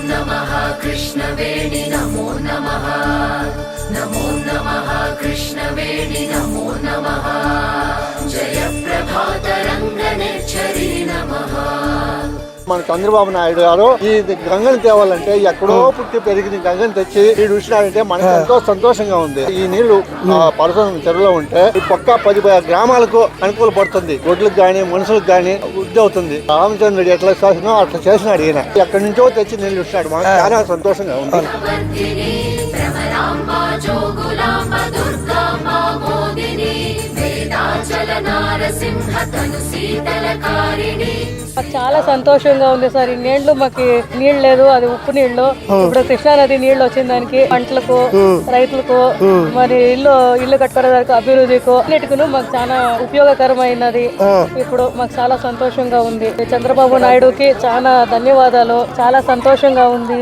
नमः कृष्णवेणि नमो नमः नमो नमः कृष्णवेणि नमो नमः जय प्रभातरङ्गनेच्छरी नमः। మన చంద్రబాబు నాయుడు గారు ఈ గంగని తేవాలంటే ఎక్కడో పుట్టి పెరిగిన గంగని తెచ్చి నీళ్ళు ఉంచినాడంటే మనకు ఎంతో సంతోషంగా ఉంది. ఈ నీళ్లు పరసం చెరువులో ఉంటే ఈ పక్క 10 గ్రామాలకు అనుకూల పడుతుంది. రోడ్లకు గానీ మనుషులకు గానీ వృద్ధి అవుతుంది. రామచంద్రుడు ఎట్లా చేసినో అట్లా చేసినాడు ఈయన. ఎక్కడి నుంచో తెచ్చి నీళ్లు ఇచ్చినాడు. మనకు చాలా సంతోషంగా ఉంది. చాలా సంతోషంగా ఉంది సార్. ఈ నీళ్లు మాకు నీళ్ళు లేదు, అది ఉప్పు నీళ్లు. ఇప్పుడు కృష్ణానది నీళ్లు వచ్చిన దానికి పంటలకు రైతులకు మరి ఇల్లు కట్టుకోవడానికి అభివృద్ధికు అన్నిటికీ మాకు చాలా ఉపయోగకరమైనది. ఇప్పుడు మాకు చాలా సంతోషంగా ఉంది. చంద్రబాబు నాయుడుకి చాలా ధన్యవాదాలు. చాలా సంతోషంగా ఉంది.